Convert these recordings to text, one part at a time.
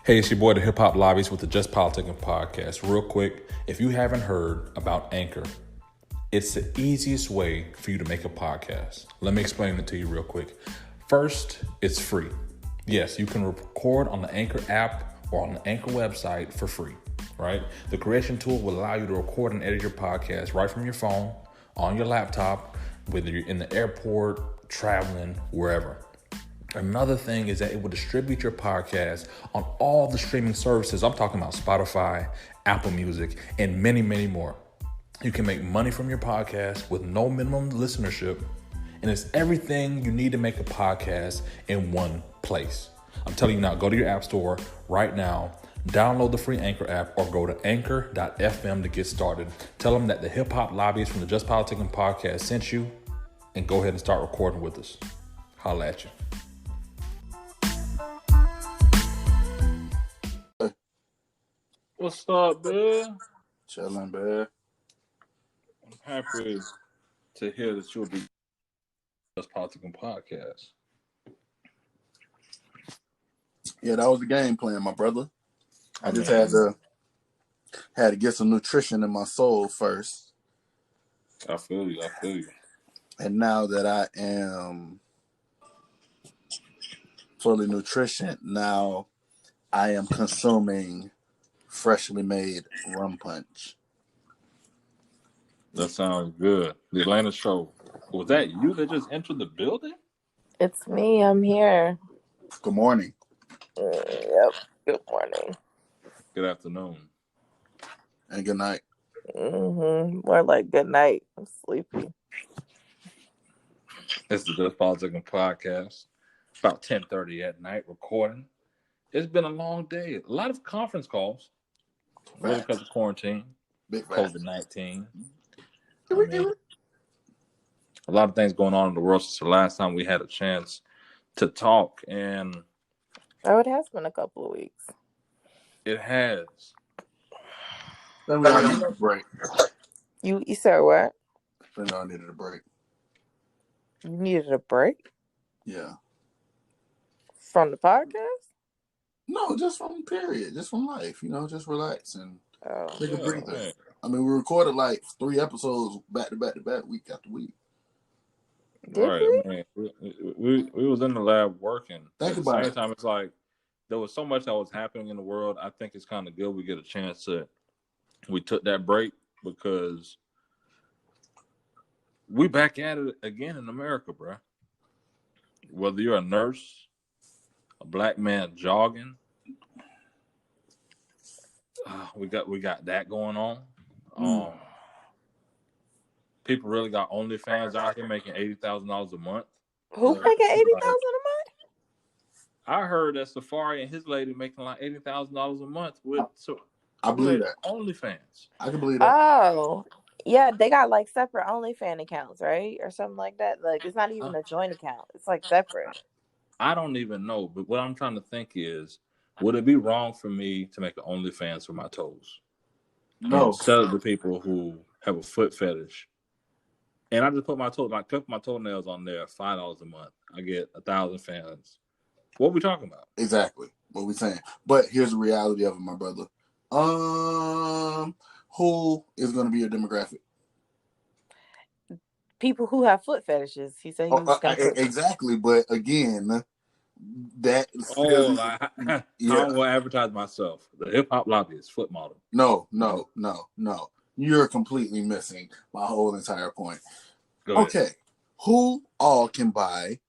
Hey, it's your boy, the Hip Hop Lobbies with the Just Politickin podcast. Real quick, if you haven't heard about Anchor, it's the easiest way for you to make a podcast. Let me explain it to you real quick. First, it's free. Yes, you can record on the Anchor app or on the Anchor website for free, right? The creation tool will allow you to record and edit your podcast right from your phone, on your laptop, whether you're in the airport, traveling, wherever. Another thing is that it will distribute your podcast on all the streaming services. I'm talking about Spotify, Apple Music, and many, many more. You can make money from your podcast with no minimum listenership, and it's everything you need to make a podcast in one place. I'm telling you now, go to your app store right now, download the free Anchor app, or go to anchor.fm to get started. Tell them that the Hip Hop Lobbies from the Just Politickin podcast sent you, and go ahead and start recording with us. Holla at you. What's up, man? Chilling, man. I'm happy to hear that you'll be Just Politickin podcast. Yeah, that was the game plan, my brother. I just had to get some nutrition in my soul first. I feel you. And now that I am fully nutrition, now I am consuming freshly made rum punch. That sounds good. The Atlanta show. Was that you that just entered the building? It's me. I'm here. Good morning. Yep. Good morning. Good afternoon. And good night. More like good night. I'm sleepy. It's the Just Politickin podcast. About 10:30 at night recording. It's been a long day. A lot of conference calls. Really because of quarantine. Big COVID-19. I mean, a lot of things going on in the world since the last time we had a chance to talk, and it has been a couple of weeks. it has. Then we all needed a break. You said what? Then we all needed a break. You needed a break? Yeah. From the podcast? No, just from period. Just from life. Just relax and take a breather. Man. I mean, we recorded like 3 episodes back to back to back, week after week. Did we? I mean, we was in the lab working. Think At the about same it. time, it's like there was so much that was happening in the world. I think it's kind of good we get a chance to. We took that break because we back at it again in America, bro. Whether you're a nurse, a black man jogging, we got that going on. People really got OnlyFans out here making $80,000 a month. Who making $80,000 a month? I heard that Safari and his lady making like $80,000 a month with I believe that. OnlyFans. I can believe that. Oh, yeah, they got like separate OnlyFans accounts, right, or something like that. Like it's not even a joint account; it's like separate. I don't even know, but what I'm trying to think is, would it be wrong for me to make an OnlyFans for my toes? No. And sell it to people who have a foot fetish. And I just put my toenails on there, $5 a month. I get 1,000 fans. What are we talking about? Exactly what we saying. But here's the reality of it, my brother. Who is going to be your demographic? People who have foot fetishes. He said he was going to exactly. But again, that I don't want to advertise myself. The hip hop lobby is foot model. No. You're completely missing my whole entire point. Okay, who all can buy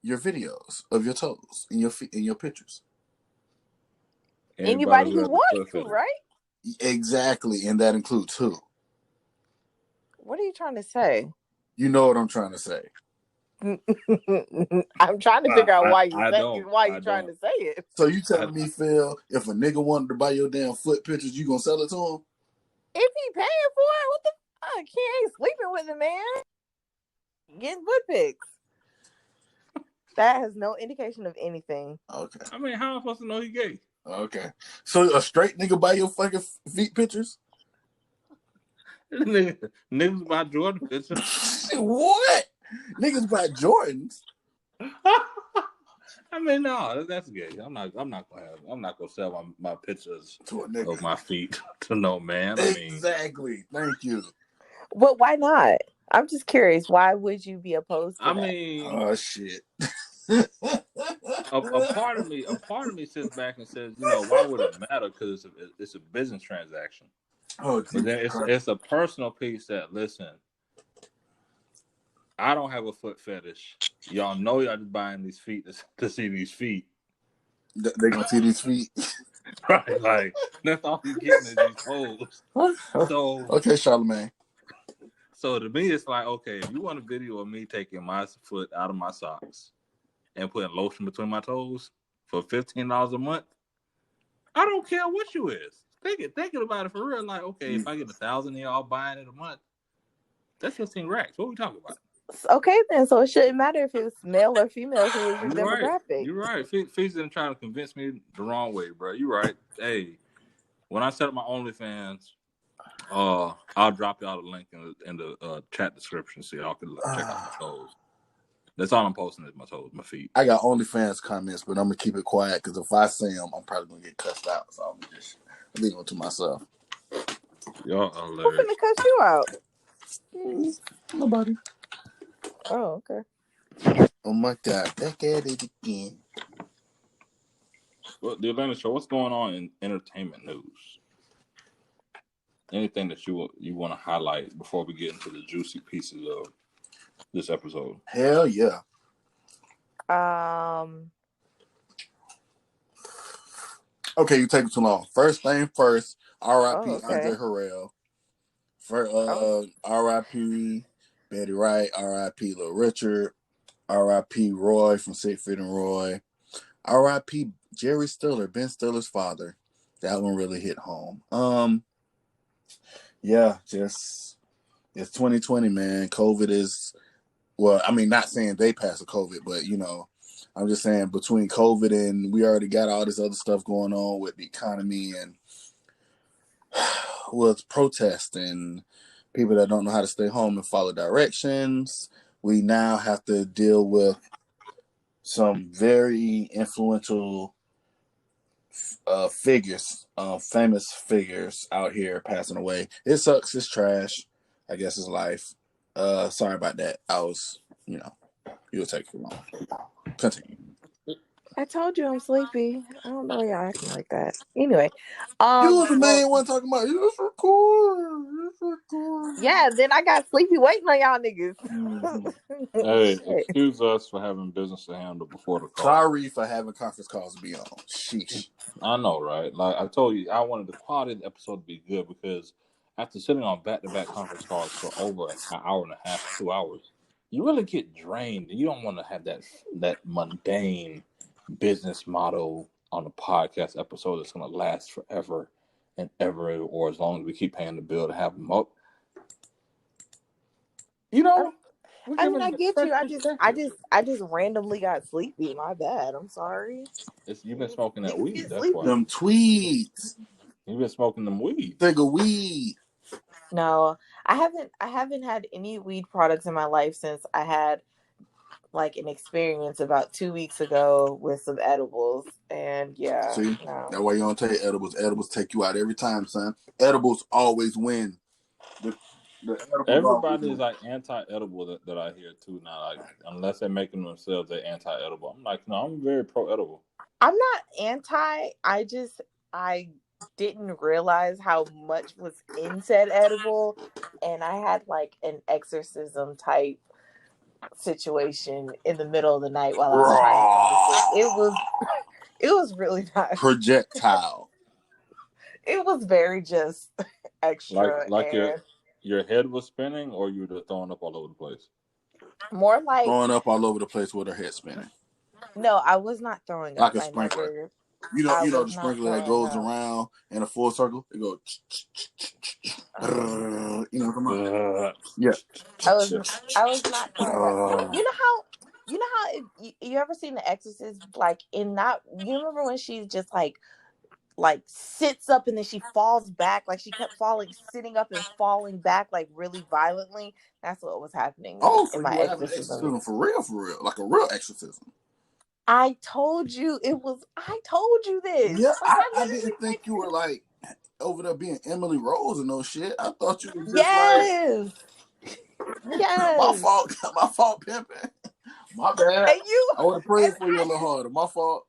your videos of your toes and your pictures? Anybody who wants to, right? Exactly, and that includes who? What are you trying to say? You know what I'm trying to say. I'm trying to figure out why you're trying to say it. So you telling me, Phil, if a nigga wanted to buy your damn foot pictures, you gonna sell it to him? If he paying for it, what the fuck? He ain't sleeping with him, man. Getting foot pics. That has no indication of anything. Okay. I mean, how am I supposed to know he gay? Okay. So a straight nigga buy your fucking feet pictures? Niggas buy Jordan pictures. What? Niggas buy Jordans? I mean, no, that's gay. I'm not gonna sell my pictures of my feet to no man. Exactly. Thank you. But why not? I'm just curious. Why would you be opposed to that? Oh shit. a part of me sits back and says, why would it matter? Because it's a business transaction. Oh, but then it's a personal piece that, listen, I don't have a foot fetish. Y'all know y'all just buying these feet to see these feet. They gonna see these feet, right? Like that's all you getting is these holes. So okay, Charlamagne. So to me, it's like, okay, if you want a video of me taking my foot out of my socks and putting lotion between my toes for $15 a month, I don't care what you is. Thinking about it for real, like, okay, if I get 1,000 of y'all buying it a month, that's 15 racks. What are we talking about? Okay, then. So it shouldn't matter if it was male or female who was your demographic. You're right. Fees didn't try to convince me the wrong way, bro. You're right. Hey, when I set up my OnlyFans, I'll drop y'all the link in the chat description so y'all can check out my toes. That's all I'm posting is my toes, my feet. I got OnlyFans comments, but I'm gonna keep it quiet because if I say them, I'm probably gonna get cussed out. So I'm just leave them to myself. Y'all are hilarious. Who's gonna cuss you out? Nobody. Oh, okay. Oh my God, back at it again. Well, the Atlanta Show, what's going on in entertainment news? Anything that you want to highlight before we get into the juicy pieces of this episode? Hell yeah. Okay, you taking too long. First thing first, R.I.P. Andre Harrell. R.I.P. Betty Wright. R.I.P. Little Richard. R.I.P. Roy from Siegfried and Roy. R.I.P. Jerry Stiller, Ben Stiller's father. That one really hit home. Yeah, just it's 2020, man. COVID is, well, I mean, not saying they passed the COVID, but I'm just saying between COVID and we already got all this other stuff going on with the economy and with protests and people that don't know how to stay home and follow directions. We now have to deal with some very influential figures, famous figures out here passing away. It sucks. It's trash. I guess it's life. Sorry about that. I was, you'll take too long. Continue. I told you I'm sleepy. I don't know why y'all acting like that. Anyway, you was the main one talking about let's record. Yeah, then I got sleepy waiting on y'all niggas. Hey, excuse us for having business to handle before the call. Sorry for having conference calls to be on. Sheesh. I know, right? Like I told you, I wanted the quality of the episode to be good because after sitting on back-to-back conference calls for over an hour and a half, 2 hours, you really get drained. You don't want to have that mundane business model on a podcast episode that's going to last forever and ever, or as long as we keep paying the bill to have them up. I mean, I get you. I just randomly got sleepy. My bad. I'm sorry. You've been smoking that weed. That's why. Them tweeds. You've been smoking them weed. Take a weed. No, I haven't had any weed products in my life since I had like an experience about 2 weeks ago with some edibles. And yeah. See, that's why you don't take edibles. Edibles take you out every time, son. Edibles always win. Everybody is like anti-edible that I hear too now. Like unless they're making themselves they're anti-edible. I'm like, no, I'm very pro-edible. I'm not anti. I didn't realize how much was in said edible, and I had like an exorcism type situation in the middle of the night while I was trying to fall asleep. It was really not projectile. It was very just extra. Like your head was spinning, or you were throwing up all over the place. More like throwing up all over the place with her head spinning. No, I was not throwing like up. A sprinkler. Never, you know the sprinkler that goes around in a full circle. It goes. You know what I'm talking about? Yeah. I was not throwing up. You know how you ever seen The Exorcist? Like in that, you remember when she's just like sits up and then she falls back, like she kept sitting up and falling back like really violently. That's what was happening. Oh, so in my you were having exorcism for real, like a real exorcism. I told you this. Yeah, Like, I didn't think you were like over there being Emily Rose and no shit. I thought you were just yes. my Yes. fault, pimping. My bad. And you I would have prayed for you a little harder. My fault.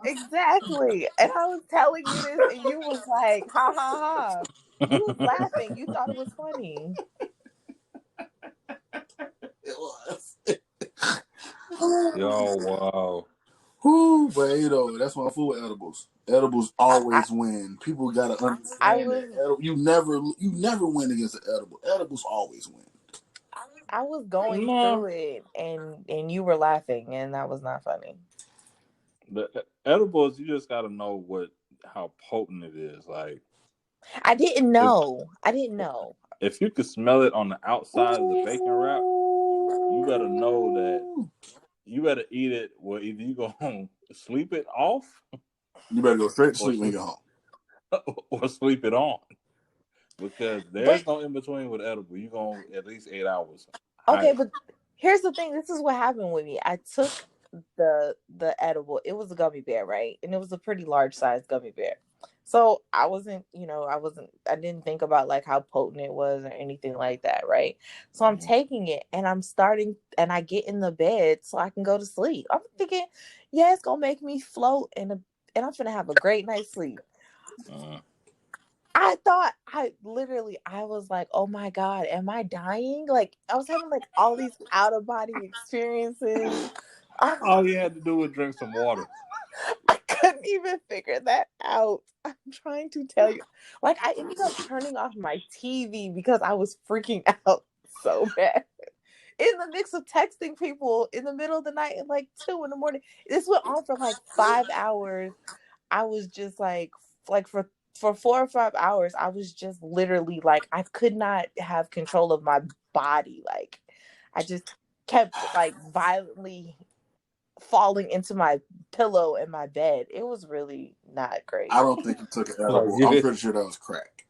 exactly. And I was telling you this, and you was like, ha ha ha. You was laughing. You thought it was funny. It was. Yo, wow. Whoo, but you know, that's my food with edibles. Edibles always win. People gotta understand that. You never win against an edible. Edibles always win. I was going through it, and you were laughing, and that was not funny. The edibles, you just gotta know how potent it is. Like, I didn't know. If you could smell it on the outside of the bacon wrap, you better know that you better eat it. Well, either you go home, sleep it off. You better go straight to sleep when you get home, or sleep it on, because there's no in between with edible. You go at least 8 hours. Okay, but here's the thing. This is what happened with me. I took the edible. It was a gummy bear, right? And it was a pretty large size gummy bear. So I didn't think about like how potent it was or anything like that, right? So I'm taking it and and I get in the bed so I can go to sleep. I'm thinking, yeah, it's gonna make me float and I'm gonna have a great night's sleep. I thought I was like, oh my God, am I dying? Like I was having like all these out of body experiences. All you had to do was drink some water. I couldn't even figure that out. I'm trying to tell you. Like, I ended up turning off my TV because I was freaking out so bad. In the mix of texting people in the middle of the night at like 2 a.m. This went on for like 5 hours. I was just like for 4 or 5 hours, I was just literally like, I could not have control of my body. Like, I just kept like violently falling into my pillow in my bed. It was really not great. I don't think you took an edible. I'm pretty sure that was crack.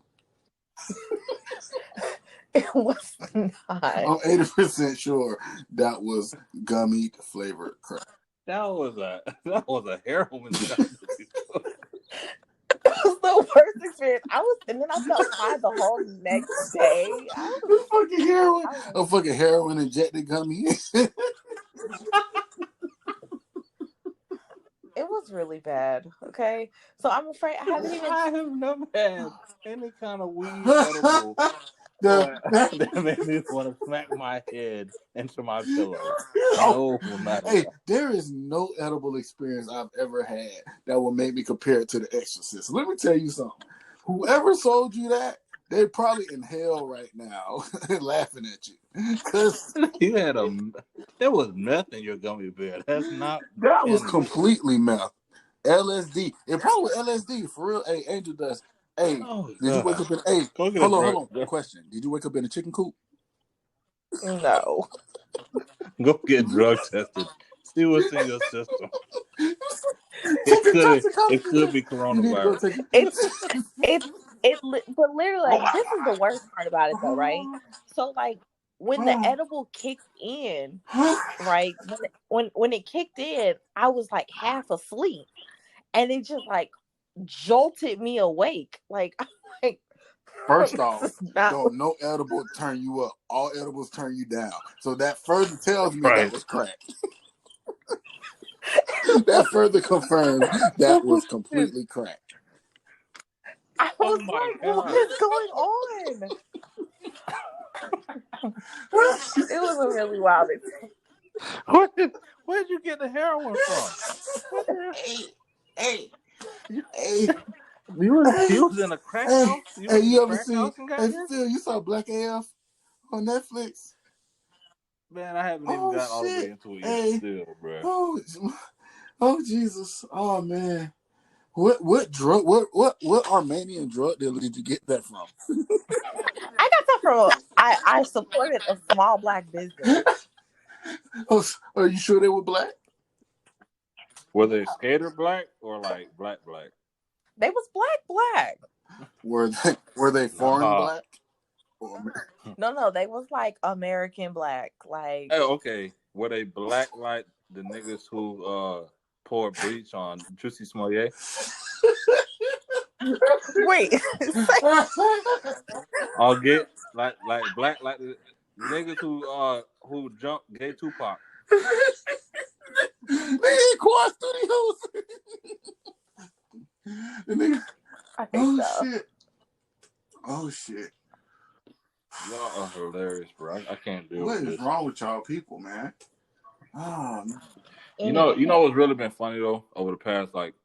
It was not. I'm 80% sure that was gummy flavored crack. That was a heroin. It was the worst experience. And then I felt high the whole next day. Fucking heroin injected gummy. It was really bad. Okay, so I'm afraid I have never had any kind of weed edible that made me want to smack my head into my pillow. There is no edible experience I've ever had that will make me compare it to The Exorcist. Let me tell you something. Whoever sold you that, they're probably in hell right now laughing at you. Because there was meth in your gummy bear. That was completely meth. LSD. It probably was LSD for real. Hey, Angel Dust. Hey, did you wake up in hold on. Question. Did you wake up in a chicken coop? No. Go get drug tested. See what's in your system. It could be coronavirus. But literally, like, this is the worst part about it, though, right? So, like, when the edible kicked in, right? When it kicked in, I was like half asleep, and it just like jolted me awake. Like, I'm like, first off, no edible turn you up. All edibles turn you down. So that further tells me that was crack. That further confirms that was completely crack. I was like, what is going on? It was a really wild experience. Where'd you get the heroin from? Hey. You was in a crack house? You ever seen Phil, you saw Black AF on Netflix? Man, I haven't even got all the way into it yet still, bro. Oh Jesus. Oh man. What drug what Armenian drug dealer did you get that from? I got that from I supported a small black business. Oh, are you sure they were black? Were they skater black or like black? They was black. Were they foreign black? No, they was like American black, like. Hey, okay, were they black like the niggas who poured bleach on Juicy Smollett? Wait. I'll get like black like the niggas who jumped gay Tupac. They in Quad Studios. The nigga. Oh shit. Y'all are hilarious, bro. I can't deal with this. What is wrong with y'all people, man? Oh, man. You know what's really been funny though over the past, like,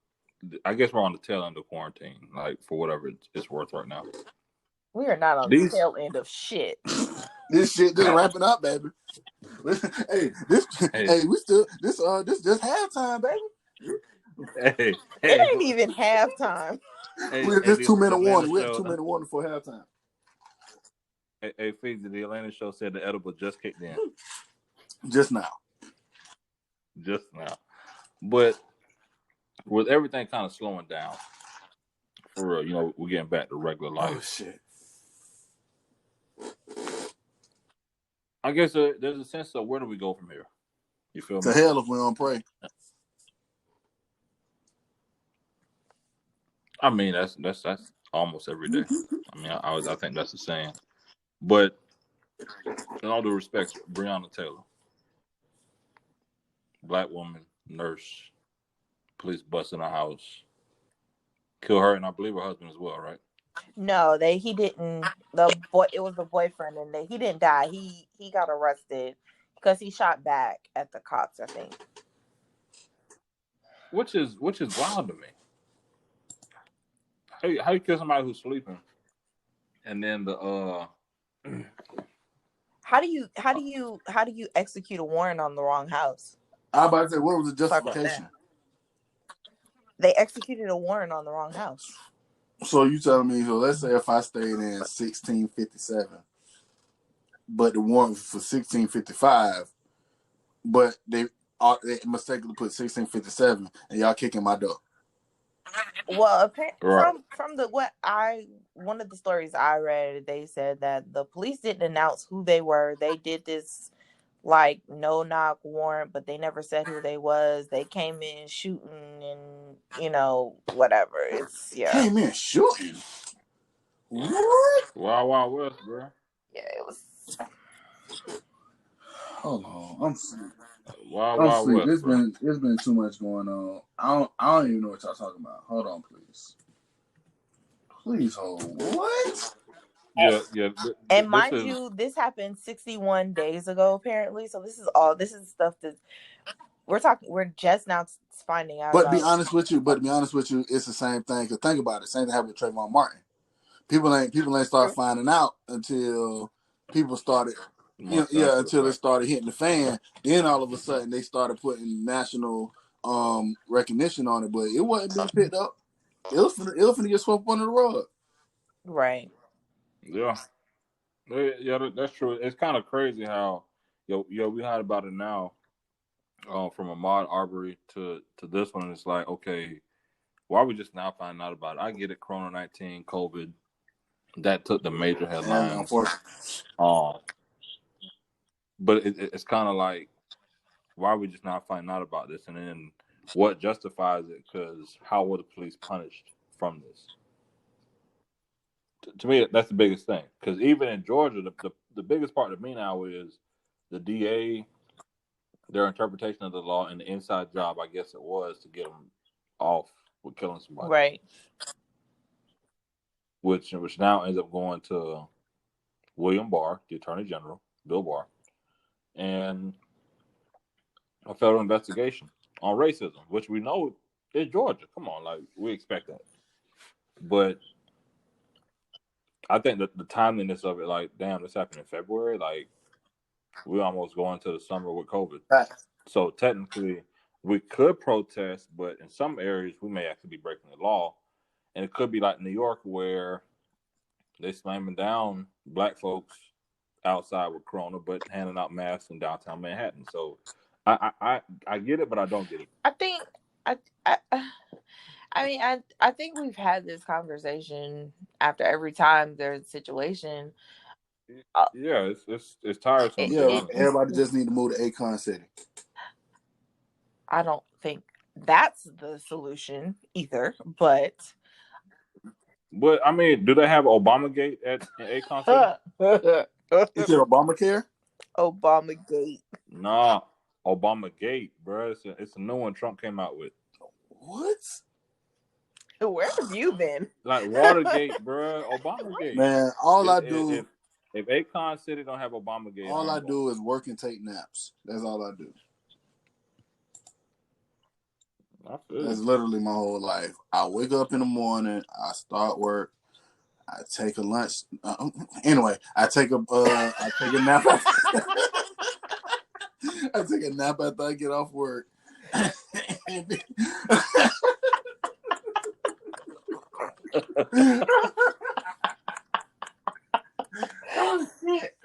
I guess we're on the tail end of quarantine, like, for whatever it's worth right now. We are not on the tail end of shit. This shit just wrapping up, baby. Hey, we still this just halftime, baby. It ain't even halftime. This 2-minute warning. We have 2-minute warning for halftime. Hey, Fizzy, the Atlanta show said the edible just kicked in. Just now. But with everything kind of slowing down, for real, we're getting back to regular life. Oh shit. I guess there's a sense of where do we go from here? You feel me? To hell if we don't pray. I mean, that's almost every day. I mean, I think that's the saying. But in all due respect, Breonna Taylor, black woman, nurse, police bust in her house, kill her, and I believe her husband as well, right? No, he didn't. It was the boyfriend, and he didn't die. He got arrested because he shot back at the cops, I think. Which is wild to me. How you kill somebody who's sleeping, and then how do you execute a warrant on the wrong house? I was about to say, what was the justification? They executed a warrant on the wrong house. So you telling me, so let's say if I stayed in 1657, but the warrant was for 1655, but they mistakenly put 1657, and y'all kicking my door. Well, apparently, from one of the stories I read, they said that the police didn't announce who they were. They did this like no-knock warrant, but they never said who they was. They came in shooting and whatever. Came in shooting. What? Wild West, bro. Yeah, it was. Hold on, I'm sleep. Wild West. It's been too much going on. I don't even know what y'all talking about. Hold on, please. Please hold. What? Yeah. And mind you, this happened 61 days ago, apparently. So this is stuff that we're just now finding out. But to be honest with you, it's the same thing. Cause think about it, same thing happened with Trayvon Martin. People ain't start finding out until people started. Until it started hitting the fan. Then all of a sudden they started putting national recognition on it, but it wasn't being picked up. It was finna get swept under the rug. Right. Yeah, that's true. It's kind of crazy how we heard about it now, from Ahmaud Arbery to this one. It's like, okay, why are we just now finding out about it? I get it, Corona-19, COVID, that took the major headlines. But it's kind of like, why are we just not finding out about this? And then what justifies it? Because how were the police punished from this? To me, that's the biggest thing. Because even in Georgia, the biggest part to me now is the DA, their interpretation of the law, and the inside job, I guess it was, to get them off with killing somebody. Right. Which now ends up going to William Barr, the Attorney General, Bill Barr, and a federal investigation on racism, which we know is Georgia. Come on, like, we expect that. But I think that the timeliness of it, like, damn, this happened in February. Like, we almost go into the summer with COVID. Right. So technically, we could protest, but in some areas, we may actually be breaking the law. And it could be like New York, where they slamming down black folks outside with Corona, but handing out masks in downtown Manhattan. So I get it, but I don't get it. I think I think we've had this conversation after every time there's a situation. Yeah, it's tiresome to be Yeah, honest. everybody just need to move to Akon City. I don't think that's the solution either, but I mean, do they have ObamaGate at Akon City? Is it Obamacare? ObamaGate. Nah, ObamaGate, bro. It's a new one Trump came out with. What? Where have you been? Like Watergate, bro. ObamaGate. Man, all I do if Akon City don't have ObamaGate, all I do is work and take naps. That's all I do. That's literally my whole life. I wake up in the morning, I start work, I take a lunch. Anyway, I take a nap. I take a nap after I get off work. Oh shit.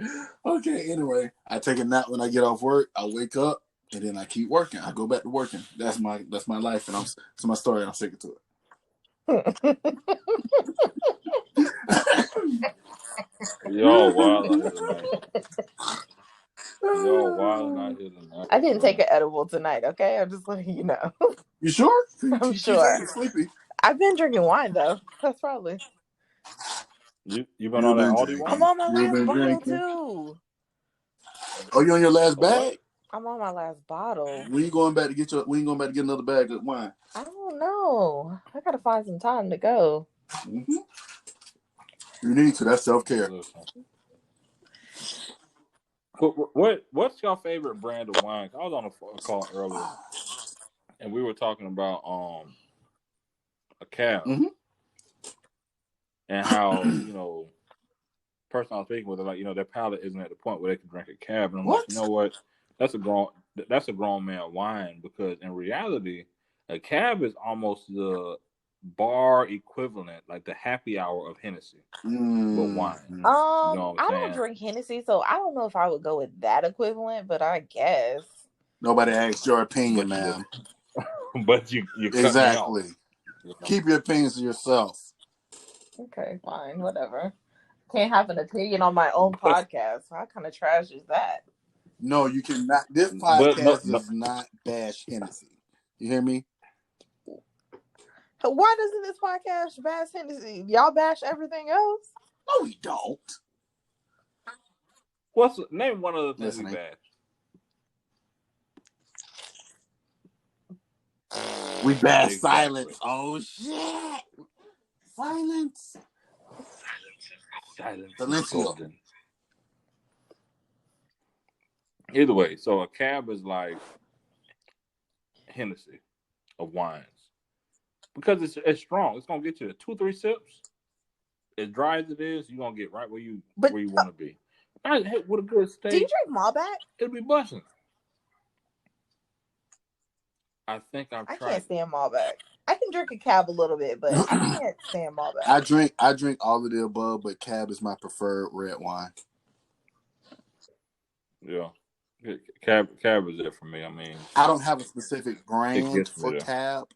Okay, anyway, I take a nap when I get off work. I wake up and then I keep working. I go back to working. That's my life, and it's my story. And I'm sticking to it. Yo, wild out here tonight. Yo, wild out here tonight. I didn't take an edible tonight. Okay, I'm just letting you know. You sure? I'm sure. Sleepy. I've been drinking wine though. That's probably. You been on that Aldi wine? I'm on my last bottle too. Oh, you on your last bag? What? I'm on my last bottle. When you going back to get another bag of wine? I don't know. I gotta find some time to go. Mm-hmm. You need to. That's self-care. What's your favorite brand of wine? I was on a call earlier, and we were talking about a cab, and how person I was speaking with, like their palate isn't at the point where they can drink a cab, and I'm like, you know what? That's a grown man wine, because in reality, a cab is almost the bar equivalent, like the happy hour of Hennessy, but wine. You know what I'm saying? I don't drink Hennessy, so I don't know if I would go with that equivalent, but I guess. Nobody asked your opinion, man. But you exactly. Cut me off. Keep your opinions to yourself. Okay, fine, whatever. Can't have an opinion on my own podcast. How kind of trash is that? No, you cannot. This podcast does not bash Hennessy. You hear me? Why doesn't this podcast bash Hennessy? Y'all bash everything else? No, we don't. Name one of the things we bash? We bash silence. Oh shit! Silence. Silencio. Either way, so a cab is like Hennessy of wines, because it's strong. It's gonna get you 2-3 sips. As dry as it is, you're gonna get right where you want to be. With a good steak. Do you drink Malbec? It'll be busting. I think I can't stand Malbec. I can drink a cab a little bit, but I can't stand Malbec. I drink all of the above, but cab is my preferred red wine. Yeah. Cab is it for me. I mean, I don't have a specific brand for cab.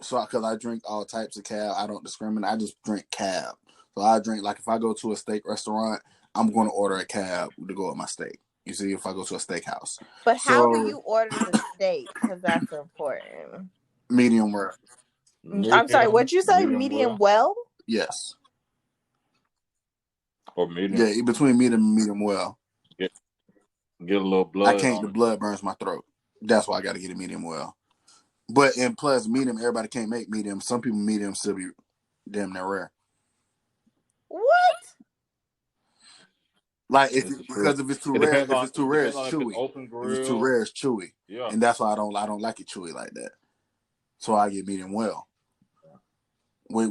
So, because I drink all types of cab, I don't discriminate. I just drink cab. So I drink, like, if I go to a steak restaurant, I'm going to order a cab to go with my steak. You see, if I go to a steakhouse. But how do you order the steak? Because that's important. Medium rare. I'm sorry, what'd you say? Medium well? Yes. Or medium? Yeah, between medium and medium well. Get a little blood. I can't. The blood burns my throat. That's why I got to get a medium well. But and plus medium, everybody can't make medium. Some people medium still be damn near rare. What? Like because if it's too rare, it's chewy. If it's too rare, it's chewy. Yeah. And that's why I don't like it chewy like that. So I get medium well. I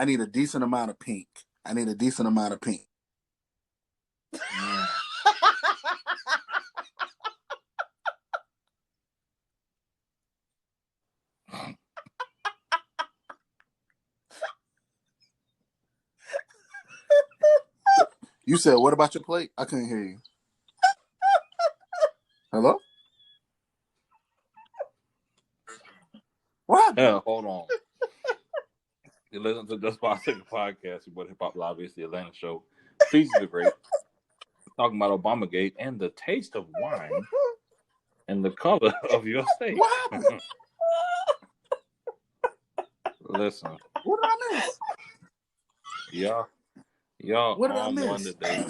need a decent amount of pink. You said, what about your plate? I couldn't hear you. Hello? What? Yeah, hold on. You listen to Just Politickin podcast, your boy Hip Hop Lobbyist, the Atlanta show. Features the great. Talking about ObamaGate and the taste of wine and the color of your steak. What happened? Listen. What did I miss? Y'all what did I on miss? one today.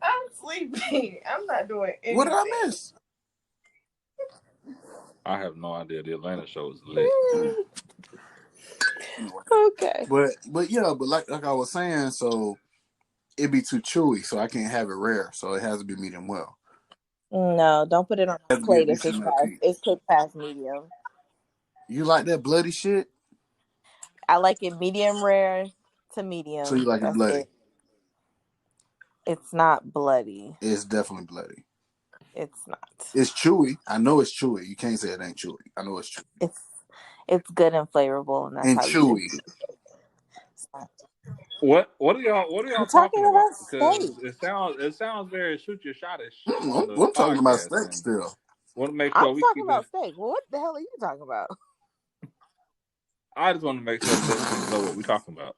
I'm sleeping. I'm not doing anything. What did I miss? I have no idea. The Atlanta show is lit. Okay. But yeah, but like I was saying, so it'd be too chewy, so I can't have it rare. So it has to be medium well. No, don't put it on a plate if it's cooked past medium. You like that bloody shit? I like it medium rare to medium. So you like it bloody? It's not bloody. It's definitely bloody. It's not. It's chewy. I know it's chewy. You can't say it ain't chewy. I know it's chewy. It's good and flavorful, and that's and how chewy. You What are y'all talking about? Because it sounds very shoot your shot-ish on the I'm talking about podcast, steak still. Want to make sure I'm talking about steak. Well, what the hell are you talking about? I just want to make sure the listeners know what we're talking about.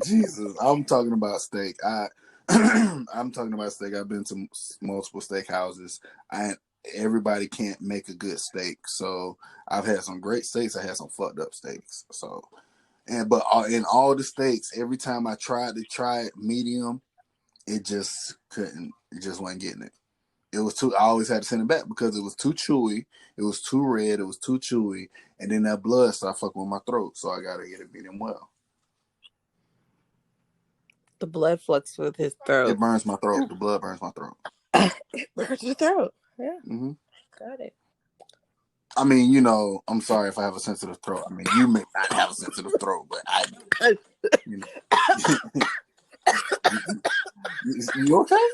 Jesus, I'm talking about steak. I'm talking about steak. I've been to multiple steakhouses. Everybody can't make a good steak, so I've had some great steaks. I had some fucked up steaks. So, but in all the steaks, every time I tried to try it medium, it just couldn't. It just wasn't getting it. It was too. I always had to send it back because it was too chewy. It was too red. It was too chewy, and then that blood started fucking with my throat. So I gotta get it medium well. The blood fucks with his throat. It burns my throat. The blood burns my throat. It burns your throat. Yeah. Mm-hmm. Got it. I mean, I'm sorry if I have a sensitive throat. I mean, you may not have a sensitive throat, but I do. You okay?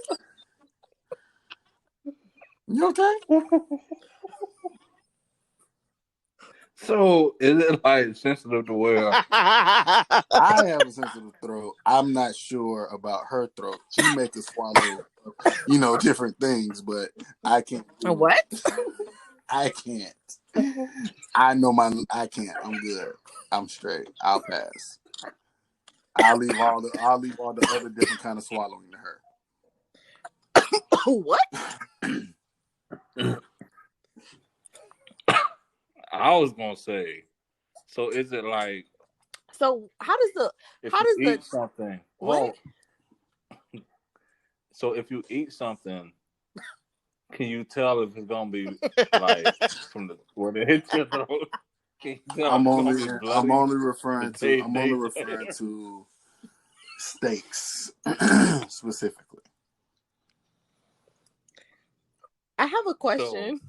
You okay? So, is it like sensitive to where I have a sensitive throat? I'm not sure about her throat. She make us swallow, different things, but I can't. What? I can't. I know I can't. I'm good. I'm straight. I'll pass. I'll leave all the other different kind of swallowing to her. What? I was gonna say. So is it like? So how does eat something? What? So if you eat something, can you tell if it's gonna be like from where it hits your throat? I'm only referring to steaks specifically. I have a question.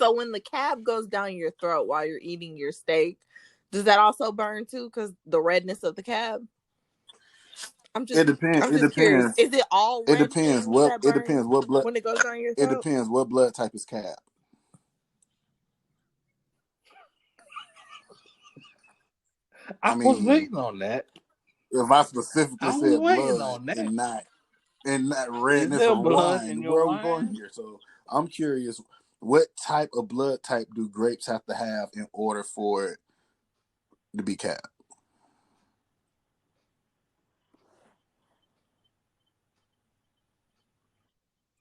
So when the cab goes down your throat while you're eating your steak, does that also burn too? Because the redness of the cab. It depends. Curious. Is it all red? It depends what blood. When it goes down your throat. It depends what blood type is cab. I was waiting on that. If I specifically said blood and not redness or wine, where are we going here? So I'm curious, what type of blood type do grapes have to have in order for it to be cab?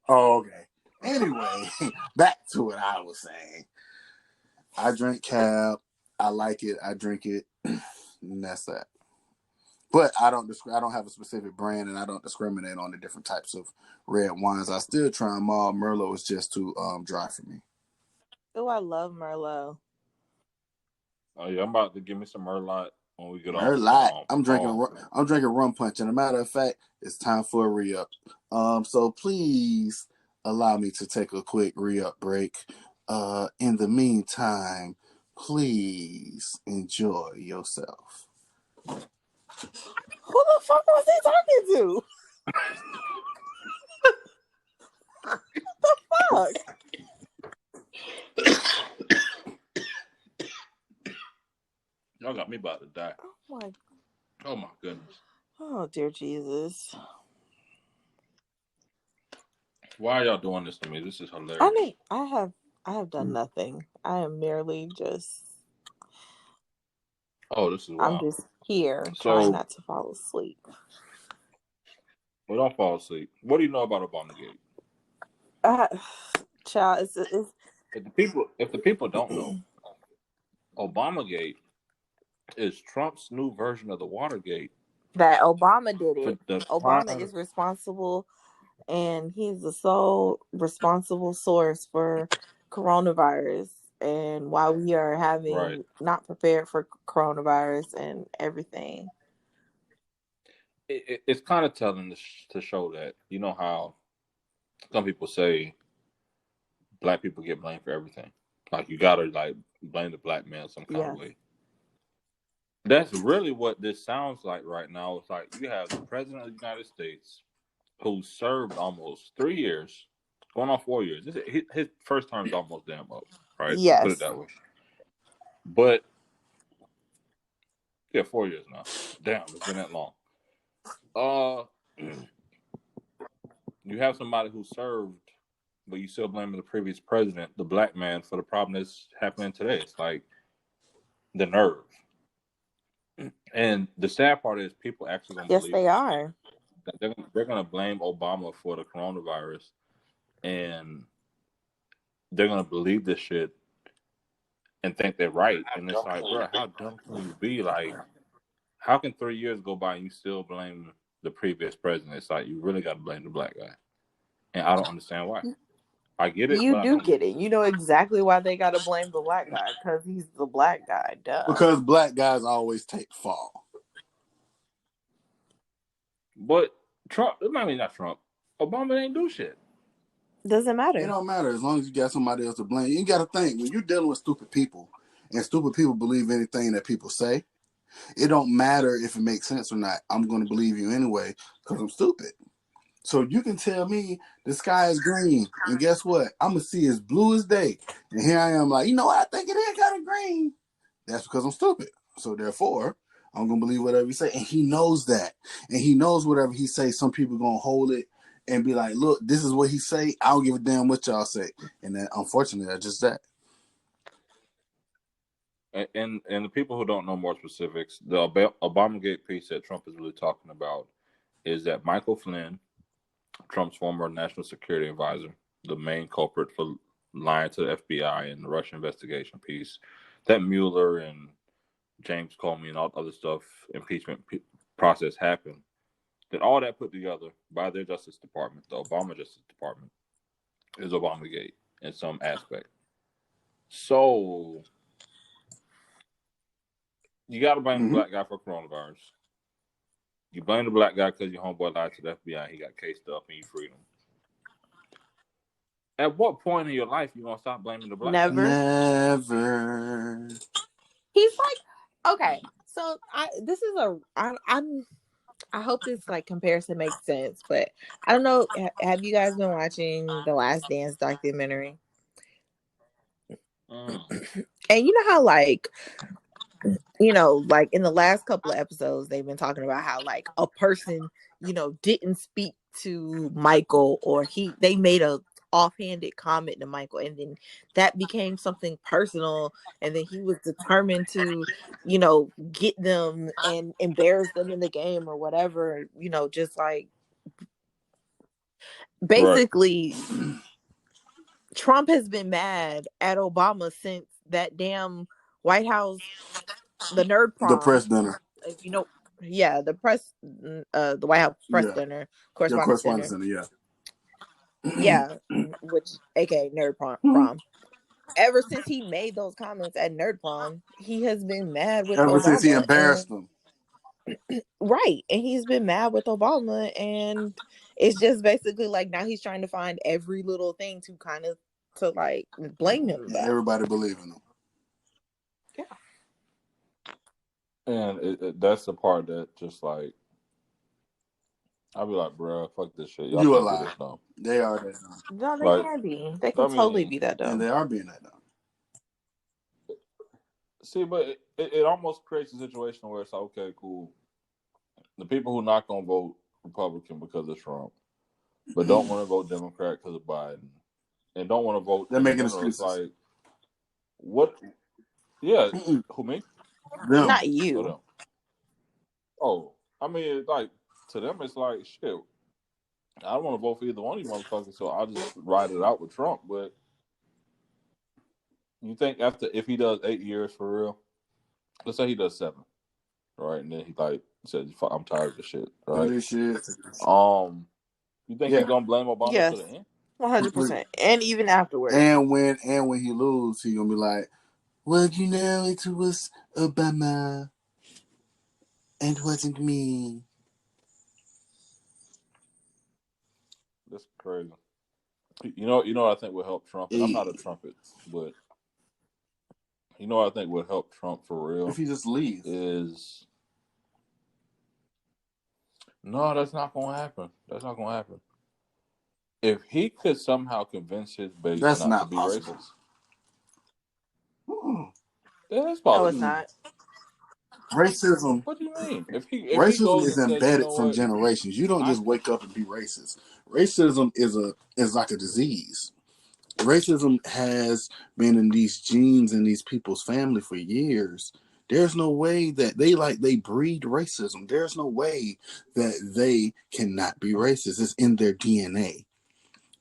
Oh, okay. Anyway, back to what I was saying. I drink cab. I like it. I drink it. And that's that. But I don't have a specific brand, and I don't discriminate on the different types of red wines. I still try them all. Merlot is just too dry for me. Oh, I love Merlot. Oh yeah, I'm about to give me some Merlot when we get off. Merlot. I'm drinking rum punch, and a matter of fact, it's time for a re-up. So please allow me to take a quick re-up break. In the meantime, please enjoy yourself. Who the fuck was he talking to? What the fuck? Y'all got me about to die. Oh my goodness. Oh dear Jesus. Why are y'all doing this to me? This is hilarious. I mean, I I have done nothing. I am merely just. Oh, this is wild. I'm just here trying not to fall asleep. Well, don't fall asleep. What do you know about ObamaGate? Child, it's if the people don't know, ObamaGate is Trump's new version of the Watergate. That Obama did it. Obama is responsible, and he's the sole responsible source for coronavirus and why we are having not prepared for coronavirus and everything. It's kind of telling to show that, you know how some people say black people get blamed for everything. Like, you gotta like blame the black man some kind of way. That's really what this sounds like right now. It's like you have the president of the United States who served almost 3 years, going on 4 years. His first term's almost damn up, right? Yes. Put it that way. But yeah, 4 years now. Damn, it's been that long. You have somebody who served, but you still blaming the previous president, the black man, for the problem that's happening today. It's like the nerve. And the sad part is people actually going to believe they are. They're going to blame Obama for the coronavirus, and they're going to believe this shit and think they're right. And it's like, bro, how dumb can you be? Like, how can 3 years go by and you still blame the previous president? It's like, you really got to blame the black guy. And I don't understand why. I get it. You do get it. You know exactly why they got to blame the black guy, because he's the black guy. Duh. Because black guys always take fall. But Trump, I mean, not Trump, Obama ain't do shit. Doesn't matter. It don't matter as long as you got somebody else to blame. You got to think, when you're dealing with stupid people, and stupid people believe anything that people say, it don't matter if it makes sense or not. I'm going to believe you anyway because I'm stupid. So you can tell me the sky is green, and guess what? I'm going to see as blue as day. And here I am like, you know what? I think it is kind of green. That's because I'm stupid. So therefore, I'm going to believe whatever he say. And he knows that. And he knows whatever he say, some people going to hold it and be like, look, this is what he say. I don't give a damn what y'all say. And then, unfortunately, that's just that. And the people who don't know more specifics, the ObamaGate piece that Trump is really talking about is that Michael Flynn, Trump's former national security advisor, the main culprit for lying to the FBI and the Russia investigation piece, that Mueller and James Comey and all other stuff, impeachment process happened, that all that put together by their Justice Department, the Obama Justice Department, is ObamaGate in some aspect. So you got to blame the black guy for coronavirus. You blame the black guy because your homeboy lied to the FBI and he got cased up and you freed him. At what point in your life you gonna stop blaming the black guy? Never. He's like, okay, so I hope this like comparison makes sense, but I don't know. Have you guys been watching the Last Dance documentary? And you know how like, you know, like in the last couple of episodes, they've been talking about how like a person, you know, didn't speak to Michael, or they made a offhanded comment to Michael, and then that became something personal, and then he was determined to, you know, get them and embarrass them in the game or whatever, you know, just like basically Trump has been mad at Obama since that damn White House, the nerd prom, the press dinner. You know, yeah, the White House press dinner, correspondence center, yeah, which aka nerd prom. Ever since he made those comments at nerd prom, he has been mad with Obama. Since he embarrassed them. Right, and he's been mad with Obama, and it's just basically like now he's trying to find every little thing to kind of to like blame him about. Everybody believing him. Yeah. And that's the part that just like, I'll be like, bro, fuck this shit. Y'all you can't a lie. This dumb. They are that dumb. No, they can be. They can totally be that dumb. And they are being that dumb. See, but it almost creates a situation where it's like, okay, cool. The people who not going to vote Republican because of Trump, but don't want to vote Democrat because of Biden. and don't want to vote They're in making general. excuses. It's like, what? Yeah, who, me? Them. Not you. Them. Oh, I mean, like, to them, it's like, shit, I don't want to vote for either one of you motherfuckers, so I'll just ride it out with Trump. But you think if he does 8 years for real, let's say he does 7, right? And then he like says, I'm tired of this shit, right? This shit. You think he's gonna blame Obama Yes. to the end? 100%. And even afterwards. And when he lose, he gonna be like, well, you know, it was Obama and it wasn't me. That's crazy. You know what I think would help Trump, and I'm not a trumpet, but you know what I think would help Trump for real? If he just leaves. Is no, that's not gonna happen. That's not gonna happen. If he could somehow convince his base That's not to not be possible. racist, that's No, possible. it's not. Racism. What do you mean? If he Racism goes is and says, you embedded know from what, generations. You don't just wake up and be racist. Racism is like a disease. Racism has been in these genes in these people's family for years. There's no way that they breed racism. There's no way that they cannot be racist. It's in their DNA.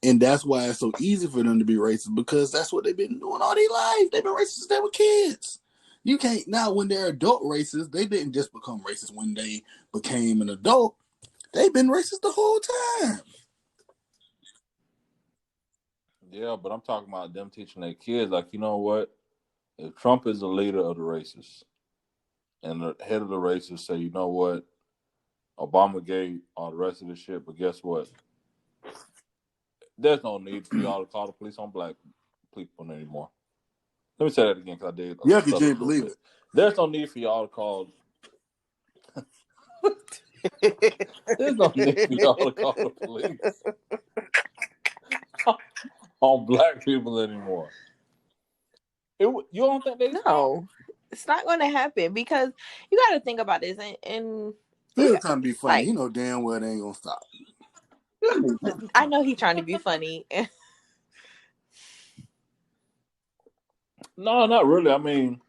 And that's why it's so easy for them to be racist, because that's what they've been doing all their life. They've been racist since they were kids. You can't now when they're adult racists, they didn't just become racist when they became an adult. They've been racist the whole time. Yeah, but I'm talking about them teaching their kids, like, you know what? If Trump is the leader of the racists and the head of the racists say, you know what, ObamaGate, all the rest of this shit, but guess what? There's no need for y'all to call the police on black people anymore. Let me say that again because I did. Yeah, because you didn't believe it. There's no need for y'all to call. There's no need for y'all to call the police on black people anymore. You don't think they? No, it's not going to happen, because you got to think about this. And He's trying to be funny. Like, You know damn well they ain't gonna stop. I know he's trying to be funny. No, not really. I mean,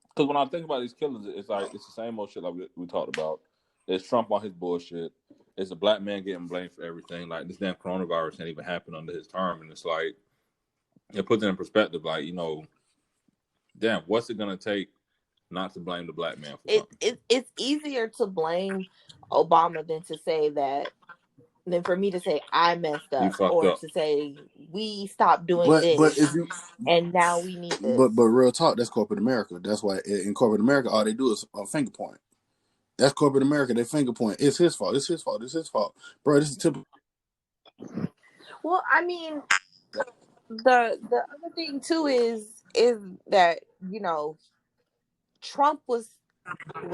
because when I think about these killings, it's like it's the same old shit like we talked about. It's Trump on his bullshit. It's a black man getting blamed for everything. Like, this damn coronavirus didn't even happen under his term, and it's like it puts it in perspective. Like, you know, damn, what's it gonna take not to blame the black man for something? It's easier to blame Obama than for me to say I messed up, or to say we stopped doing this, and now we need this. But real talk, that's corporate America. That's why in corporate America, all they do is finger point. That's corporate America. They finger point. It's his fault. It's his fault. It's his fault, bro. This is typical. Well, I mean, the other thing too is that, you know, Trump was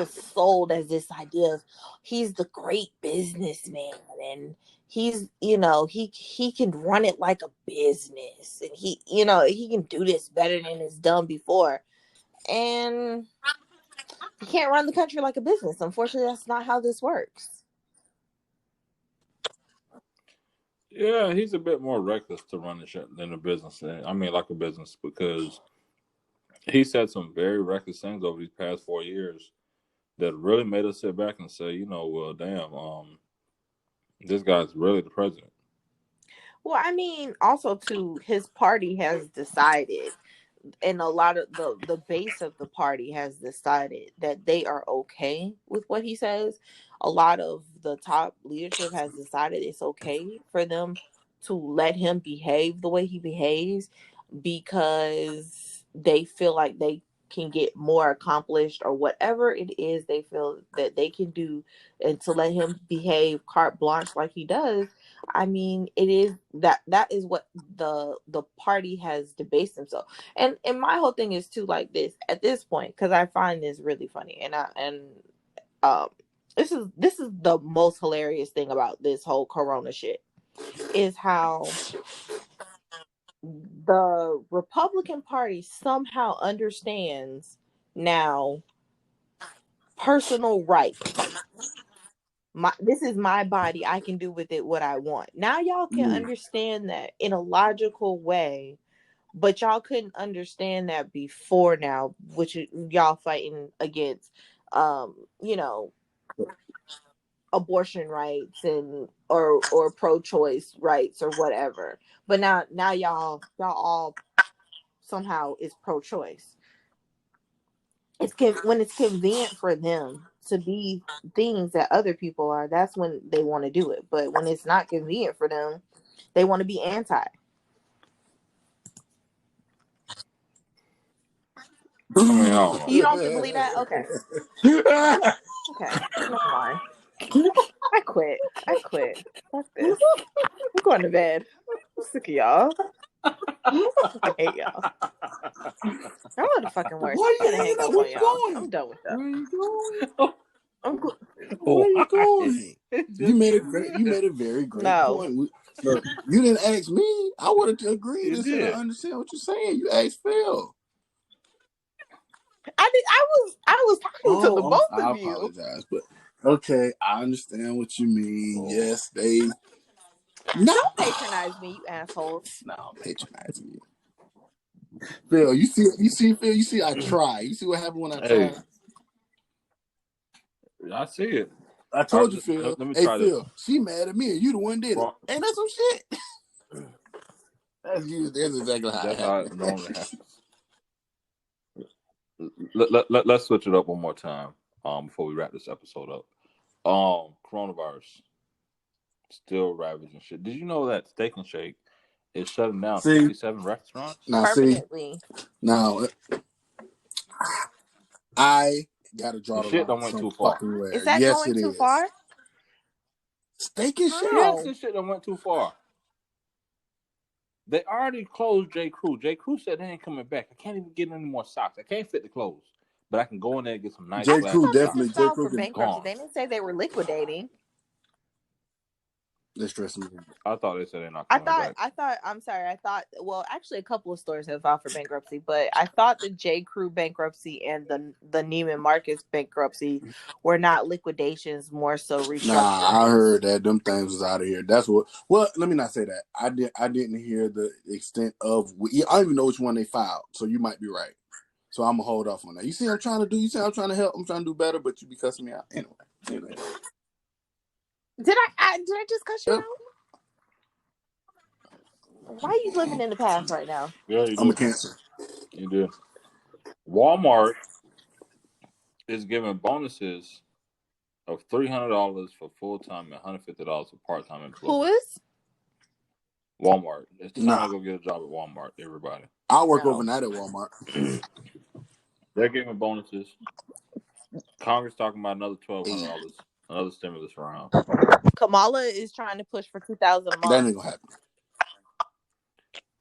sold as this idea of he's the great businessman, and he's, you know, he can run it like a business, and he, you know, he can do this better than it's done before, and he can't run the country like a business. Unfortunately, that's not how this works. Yeah, he's a bit more reckless to run the shit than a business. I mean, like a business, because he said some very reckless things over these past 4 years that really made us sit back and say, you know, well, damn, this guy's really the president. Well, I mean, also too, his party has decided, and a lot of the base of the party has decided that they are okay with what he says. A lot of the top leadership has decided it's okay for them to let him behave the way he behaves, because they feel like they can get more accomplished, or whatever it is they feel that they can do, and to let him behave carte blanche like he does. I mean, it is that is what the party has debased themselves. And my whole thing is too, like, this at this point, because I find this really funny, um this is the most hilarious thing about this whole corona shit, is how the Republican Party somehow understands now personal rights. this is my body. I can do with it what I want. Now y'all can understand that in a logical way, but y'all couldn't understand that before now, which y'all fighting against, abortion rights and or pro-choice rights or whatever. But now y'all all somehow is pro-choice. When it's convenient for them to be things that other people are, that's when they want to do it. But when it's not convenient for them, they want to be anti. I mean, I don't know. You don't believe that? Okay. Okay. Never mind. I quit. Fuck this. I'm going to bed. I'm sick of y'all. I fucking hate y'all. I want to fucking work. I'm gonna hang up on y'all. I'm done with that. Where are you going? Where are you going? You made a very great point. Look, you didn't ask me. I wanted to agree and say I understand what you're saying. You asked Phil. I was talking to the both of you. I apologize, but okay, I understand what you mean. Yes, they. No. Don't patronize me, you assholes. No, I'm patronizing you. Phil, you see, I try. You see what happened when I tried? I see it. I told you, Phil. Let me try Phil, this. She mad at me and you the one did it. Ain't that some shit? That's exactly how it happens. It normally happens. Let's switch it up one more time before we wrap this episode up. Coronavirus still ravaging shit. Did you know that Steak and Shake is shutting down 57 restaurants? Permanently. Now, I gotta draw the shit line went some too far. fucking way. Is that going too far? Steak and Shake? Yes, this shit done went too far. They already closed J.Crew. J.Crew said they ain't coming back. I can't even get any more socks. I can't fit the clothes. But I can go in there and get some nice J.Crew definitely. J.Crew for bankruptcy. They didn't say they were liquidating. They're stressing me. I thought they said they're not coming back. Well, actually a couple of stores have filed for bankruptcy, but I thought the J.Crew bankruptcy and the Neiman Marcus bankruptcy were not liquidations, more so restructuring. Nah, I heard that them things was out of here. That's what. Well, let me not say that. I didn't hear the extent of. I don't even know which one they filed, so you might be right. So I'm gonna hold off on that. You see, I'm trying to do. You see, I'm trying to help. I'm trying to do better, but you be cussing me out anyway. Did I just cuss you out? Why are you living in the past right now? Yeah, you I'm a Cancer. You do. Walmart is giving bonuses of $300 for full-time and $150 for part-time employees. Who is? Walmart. It's time to go get a job at Walmart, everybody. I work overnight at Walmart. They're giving bonuses. Congress talking about another $1,200, another stimulus round. Kamala is trying to push for $2,000 a month. That ain't gonna happen.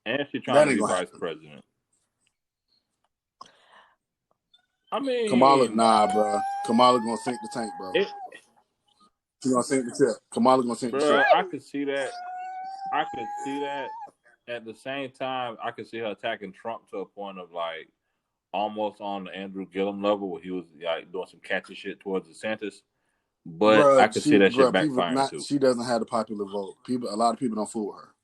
And she's trying to be vice president. I mean, Kamala, bro. Kamala gonna sink the tank, bro. She's gonna sink the ship. Kamala gonna sink the ship. I could see that. At the same time, I could see her attacking Trump to a point of like almost on the Andrew Gillum level, where he was like doing some catchy shit towards DeSantis. But I could see that shit backfiring too. She doesn't have the popular vote. A lot of people don't fool her.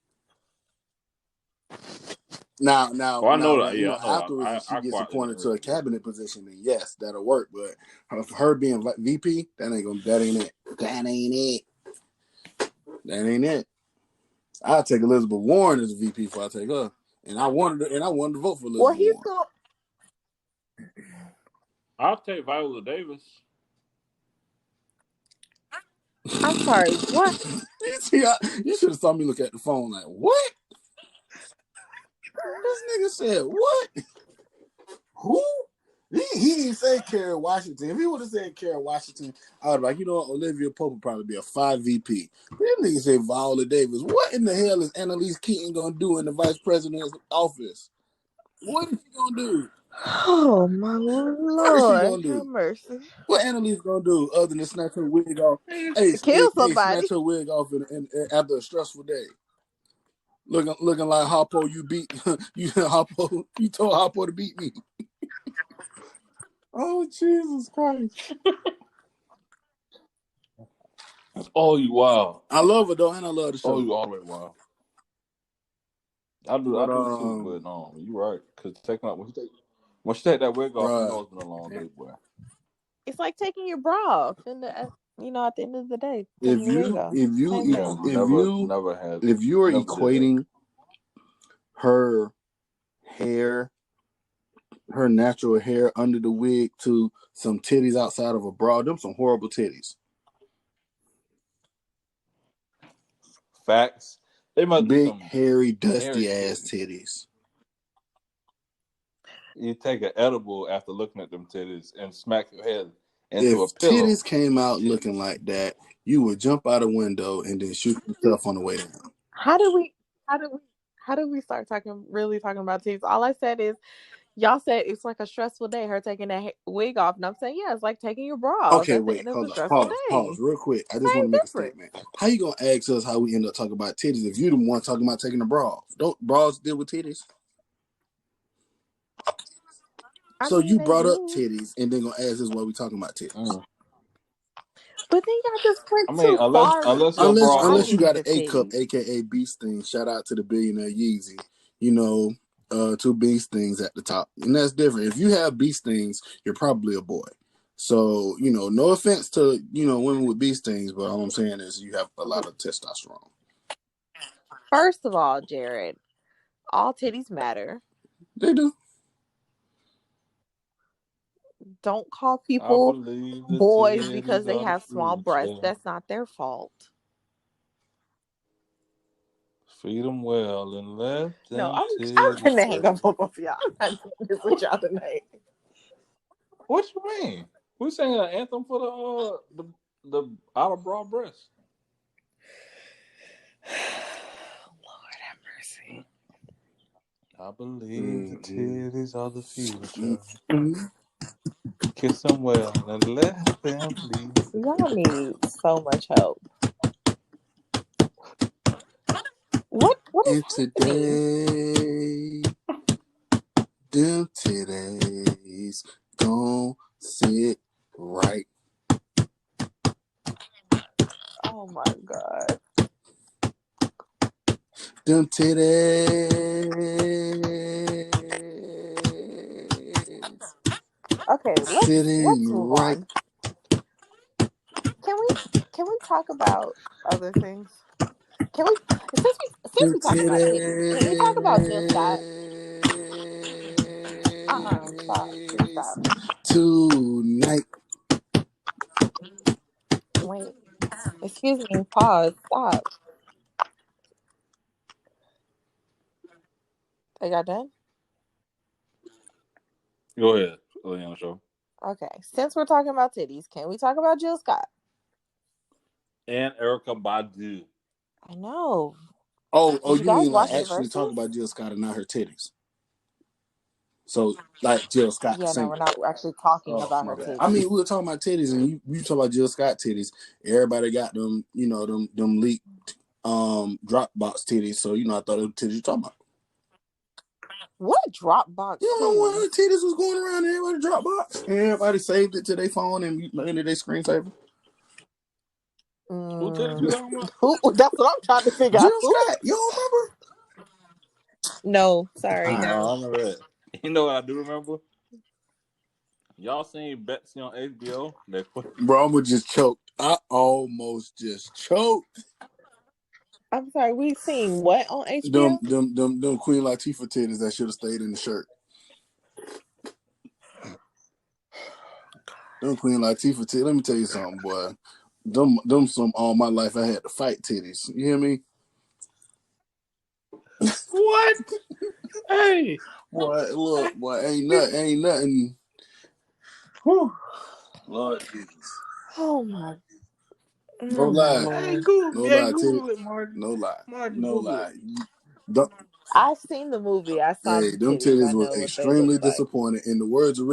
Now, I know that. Afterwards, she gets appointed to a cabinet position, then yes, that'll work. But her being VP, that ain't it. That ain't it. I'll take Elizabeth Warren as a VP before I take her, and I wanted to vote for Elizabeth Warren. I'll take Viola Davis. I'm sorry, what? You should have saw me look at the phone like, what? This nigga said, what? Who? He didn't say Kerry Washington. If he would have said Kerry Washington, I would be like, Olivia Pope would probably be a 5 VP. This nigga say Viola Davis. What in the hell is Annalise Keaton going to do in the vice president's office? What is she going to do? Oh, my Lord. What is she going to do? Have mercy. What Annalise going to do other than snatch her wig off? Kill somebody. Snatch her wig off after a stressful day. Looking like Harpo, you beat Harpo. You told Harpo to beat me. Oh, Jesus Christ. Oh, you wild. I love her though, and I love the show. Oh, you always wild. I do too, but no, you're right. Because when she take that wig off, you know it's been a long day, boy. It's like taking your bra off, and at the end of the day, If taking your wig off. If you are equating her hair, her natural hair under the wig to some titties outside of a bra, them some horrible titties. Facts. They must be big, some hairy, dusty ass titties. You take an edible after looking at them titties and smack your head into a pillow. If titties came out looking like that, you would jump out a window and then shoot yourself on the way down. How do we start talking about titties? All I said is, y'all said it's like a stressful day, her taking that wig off. And I'm saying, yeah, it's like taking your bra off at the end of a stressful day. Pause real quick. I just want to make a statement. How you going to ask us how we end up talking about titties if you the one talking about taking the bra off? Don't bras deal with titties? You brought up titties and then going to ask us why we talking about titties. But then y'all just went too far. Unless you got an A cup, aka bee sting. Shout out to the billionaire Yeezy. You know, 2 bee stings at the top, and that's different. If you have bee stings, you're probably a boy. So no offense to women with bee stings, but all I'm saying is you have a lot of testosterone. First of all, Jared, all titties matter. They do. Don't call people boys because they have small breasts. That's not their fault. Feed them well and let them. No, I'm gonna hang up on both of y'all. I'm not doing this with y'all tonight. What you mean? We singing an anthem for the out of bra breast. Lord have mercy. I believe the titties are the future. Kiss them well and let them bleed. Y'all need so much help. What is today? Them titties gon' sit right. Oh my God. Them titties. Okay, let's move on. Can we talk about other things? Can we since we talking about titties, can we talk about Jill Scott? Stop. Tonight. Wait. Excuse me, pause. Stop. They got done? Go ahead. On the show. Okay. Since we're talking about titties, can we talk about Jill Scott? And Erykah Badu. I know. Oh, you mean like actually talk about Jill Scott and not her titties? So, like Jill Scott. Yeah, no, we're not actually talking about her titties. I mean, we were talking about titties, and you talk about Jill Scott titties. Everybody got them, them leaked Dropbox titties. So, I thought them titties you talking about. What Dropbox? You don't know what her titties was going around everybody Dropbox? Everybody saved it to their phone and into their screensaver. Who titties you talking about? That's what I'm trying to figure out. Jill Scott, you don't remember? No, sorry. No, I remember that. You know what I do remember? Y'all seen Betsy on HBO? Bro, I'm just choked. I almost just choked. I'm sorry, we seen what on HBO? Them Queen Latifah titties that should have stayed in the shirt. Them Queen Latifah titties. Let me tell you something, boy. Them some all my life I had to fight titties. You hear me? What? Hey, boy, look, boy, ain't nothing. Whew. Lord Jesus. Oh my. No lie. Hey, Google it, Martin. No lie. Martin, no Google lie. I've seen the movie. I saw them titties was extremely disappointed. In the words of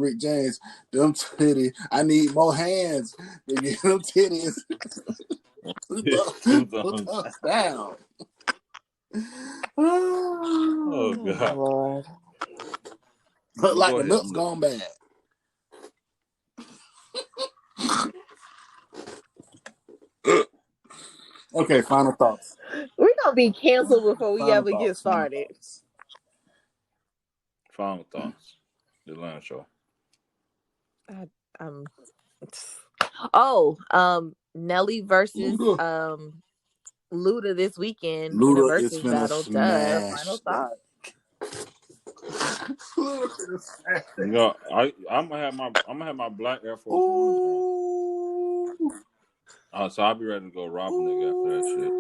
Rick James, them titties, I need more hands to get them titties. Put us down. Oh God. Lord. But like the nuts gone bad. Okay, final thoughts. We're gonna be canceled before we Final ever get thoughts. started. Final thoughts. The Atlanta show. Nelly versus Luda this weekend in a Luda is versus finna battle. Duh. smash. Final thoughts. Luda finna smash. You know, I'm gonna have my black Air Force Ones on. So I'll be ready to go rob a nigga after that shit.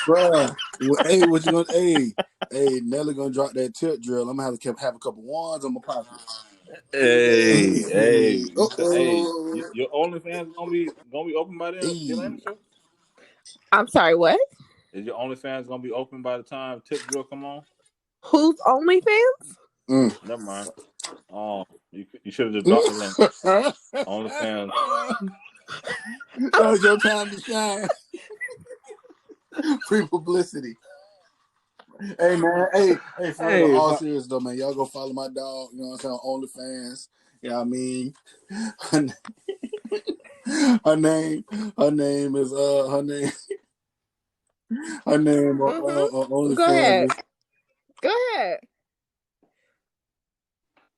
Bruh. Hey, what you gonna? Hey, Nelly gonna drop that tip drill. I'm gonna have a couple ones on my pocket. Hey, Uh-oh. your OnlyFans gonna be open by then? The Atlanta show? I'm sorry, what? Is your OnlyFans gonna be open by the time tip drill come on? Who's OnlyFans? Never mind. You should have just dropped the link. OnlyFans. That was your time to shine. Free publicity. Hey man, hey, for real, all serious though, man. Y'all go follow my dog, you know what I'm saying, on OnlyFans. Yeah, I mean, her name is on OnlyFans. Go ahead.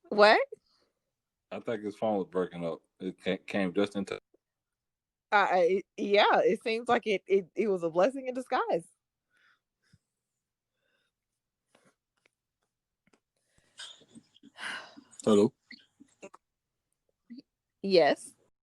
What? I think his phone was breaking up. It came just into. Yeah, it seems like it was a blessing in disguise. Hello. Yes.